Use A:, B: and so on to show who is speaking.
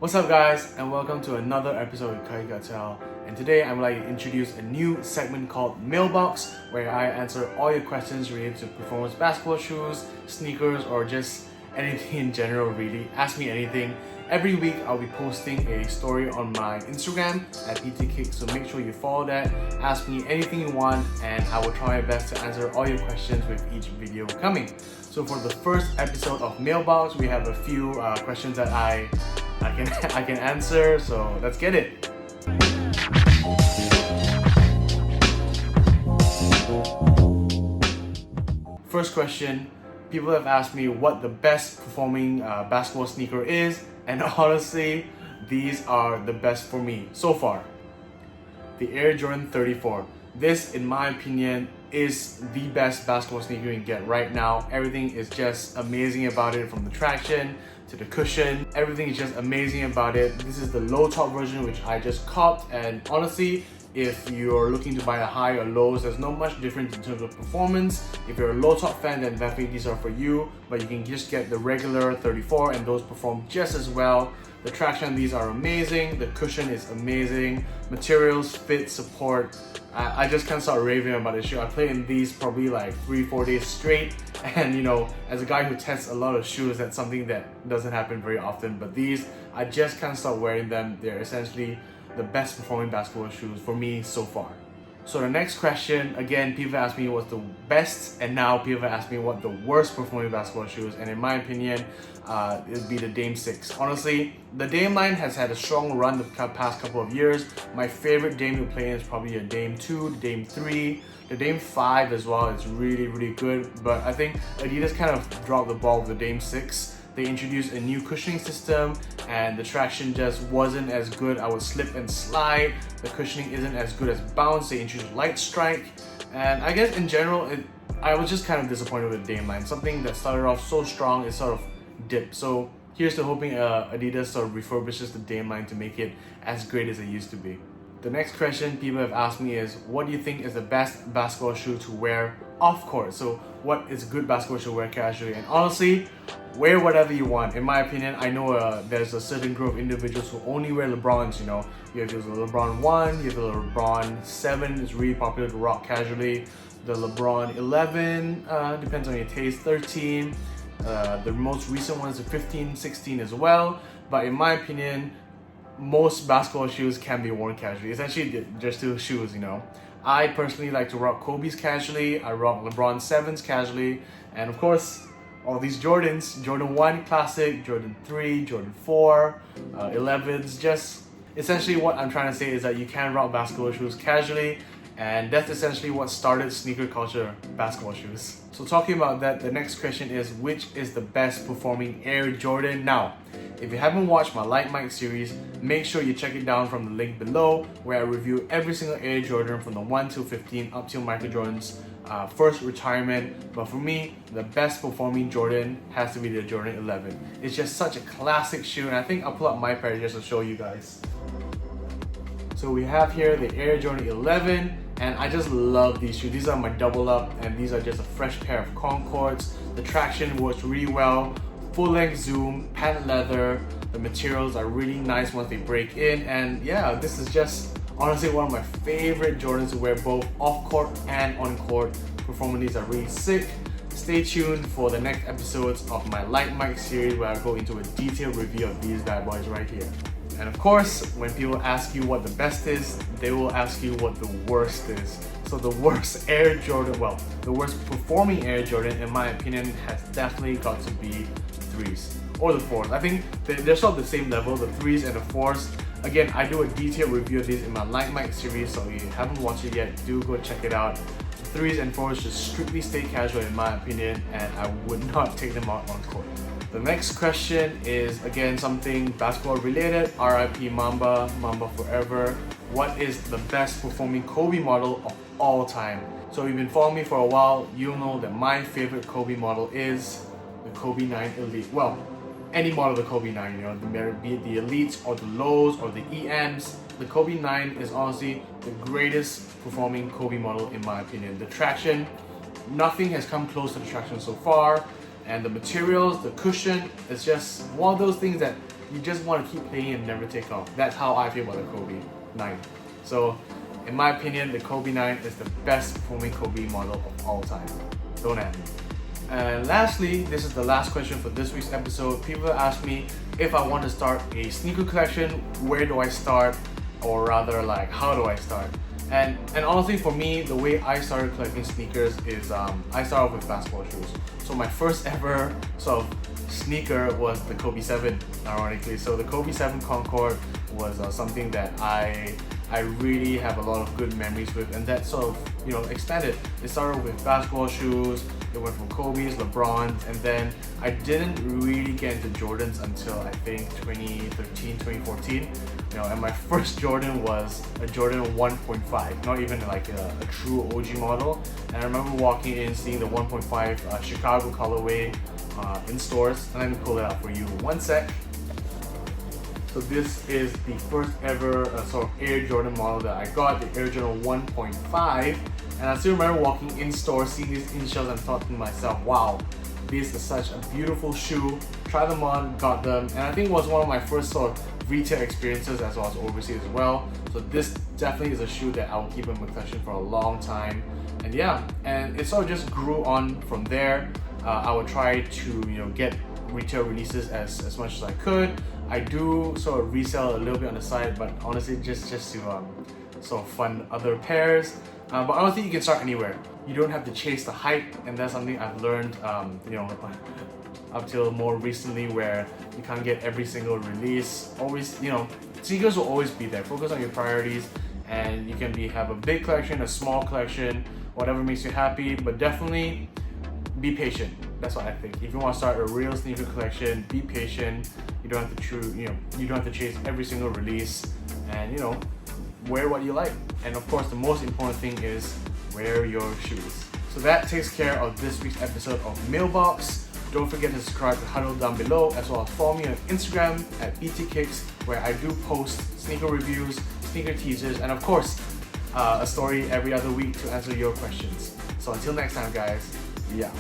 A: What's up guys, and welcome to another episode of Kaki Kartel. And today I would like to introduce a new segment called Mailbox, where I answer all your questions related to performance basketball shoes, sneakers, or just anything in general really. Ask me anything. Every week I'll be posting a story on my Instagram at PTKick, so make sure you follow that. Ask me anything you want and I will try my best to answer all your questions with each video coming. So for the first episode of Mailbox, we have a few questions that I can answer, so let's get it. First question, people have asked me what the best performing basketball sneaker is, and honestly, these are the best for me so far. The Air Jordan 34. This, in my opinion, is the best basketball sneaker you can get right now. Everything is just amazing about it, from the traction to the cushion. Everything is just amazing about it. This is the low top version which I just copped, and honestly, if you're looking to buy a high or lows, there's not much difference in terms of performance. If you're a low top fan, then definitely these are for you, but you can just get the regular 34 and those perform just as well. The traction on these are amazing, the cushion is amazing, materials, fit, support. I just can't start raving about this shoe. I played in these probably like 3-4 days straight, and you know, as a guy who tests a lot of shoes, that's something that doesn't happen very often, but these, I just can't stop wearing them. They're essentially the best performing basketball shoes for me so far. So the next question, again, people ask me what's the best, and now people ask me what the worst performing basketball shoes, and in my opinion, it would be the Dame 6. Honestly, the Dame line has had a strong run the past couple of years. My favorite Dame to play in is probably a Dame 2, the Dame 3, the Dame 5 as well. It's really good, but I think Adidas kind of dropped the ball with the Dame 6. They introduced a new cushioning system and the traction just wasn't as good. I would slip and slide. The cushioning isn't as good as bounce. They introduced light strike, and I guess in general, I was just kind of disappointed with the Dame line. Something that started off so strong, it sort of dipped. So here's to hoping Adidas sort of refurbishes the Dame line to make it as great as it used to be. The next question people have asked me is, what do you think is the best basketball shoe to wear off court? So what is a good basketball shoe to wear casually? And honestly, wear whatever you want. In my opinion, I know there's a certain group of individuals who only wear LeBrons, you know. You have the LeBron 1, you have the LeBron 7, it's really popular to rock casually. The LeBron 11, depends on your taste, 13. The most recent one is the 15, 16 as well. But in my opinion, most basketball shoes can be worn casually. It's actually just two shoes, you know. I personally like to rock Kobe's casually, I rock LeBron 7s casually, and of course, all these Jordans, Jordan 1 Classic, Jordan 3, Jordan 4, 11s, just essentially what I'm trying to say is that you can rock basketball shoes casually, and that's essentially what started sneaker culture, basketball shoes. So talking about that, the next question is, which is the best performing Air Jordan? Now, if you haven't watched my Light Mike series, make sure you check it down from the link below, where I review every single Air Jordan from the 1 to 15 up till Michael Jordan's first retirement. But for me, the best performing Jordan has to be the Jordan 11. It's just such a classic shoe, and I think I'll pull up my pair just to show you guys. So we have here the Air Jordan 11, and I just love these shoes. These are my double up, and these are just a fresh pair of Concords. The traction works really well, full length zoom, patent leather. The materials are really nice once they break in, and yeah, this is just honestly one of my favorite Jordans to wear both off court and on court. Performance these are really sick. Stay tuned for the next episodes of my Light Mike series, where I go into a detailed review of these bad boys right here. And of course, when people ask you what the best is, they will ask you what the worst is. So the worst Air Jordan, well, the worst performing Air Jordan, in my opinion, has definitely got to be the 3s or the 4s. I think they're sort of the same level, the 3s and the 4s. Again, I do a detailed review of these in my Light Mike series, so if you haven't watched it yet, do go check it out. 3s and 4s should strictly stay casual in my opinion, and I would not take them out on court. The next question is again something basketball related. RIP Mamba, Mamba forever. What is the best performing Kobe model of all time? So if you've been following me for a while, you'll know that my favorite Kobe model is the Kobe 9 Elite. Well, any model of the Kobe 9, you know, be it the Elites or the Lows or the EMs. The Kobe 9 is honestly the greatest performing Kobe model in my opinion. The traction, nothing has come close to the traction so far. And the materials, the cushion, it's just one of those things that you just want to keep playing and never take off. That's how I feel about the Kobe 9. So in my opinion, the Kobe 9 is the best performing Kobe model of all time. Don't at me. And lastly, this is the last question for this week's episode. People ask me if I want to start a sneaker collection, where do I start? Or rather, like, how do I start? And honestly, for me, the way I started collecting sneakers is I started off with basketball shoes. So my first ever sort of sneaker was the Kobe 7, ironically. So the Kobe 7 Concord was something that I really have a lot of good memories with, and that sort of, you know, expanded. It started with basketball shoes, it went from Kobe's, LeBron's, and then I didn't really get into Jordans until I think 2013, 2014. You know, and my first Jordan was a Jordan 1.5, not even like a true OG model. And I remember walking in, seeing the 1.5 Chicago colorway in stores. And let me pull it out for you. One sec. So this is the first ever sort of Air Jordan model that I got, the Air Jordan 1.5. And I still remember walking in stores, seeing these inshells, and thought to myself, wow, this is such a beautiful shoe. Tried them on, got them, and I think it was one of my first sort of retail experiences as well as overseas as well. So this definitely is a shoe that I will keep in my collection for a long time. And yeah, and it sort of just grew on from there. I would try to, you know, get retail releases as much as I could. I do sort of resell a little bit on the side, but honestly just to sort of fund other pairs. But honestly, you can start anywhere. You don't have to chase the hype, and that's something I've learned, you know, up till more recently, where you can't get every single release. Always, you know, sneakers will always be there. Focus on your priorities, and you can have a big collection, a small collection, whatever makes you happy. But definitely be patient. That's what I think. If you want to start a real sneaker collection, be patient. You don't have to you don't have to chase every single release, and you know, wear what you like. And of course, the most important thing is wear your shoes. So that takes care of this week's episode of Mailbox. Don't forget to subscribe to Huddle down below, as well as follow me on Instagram at BTKicks, where I do post sneaker reviews, sneaker teasers, and of course, a story every other week to answer your questions. So until next time, guys, yeah.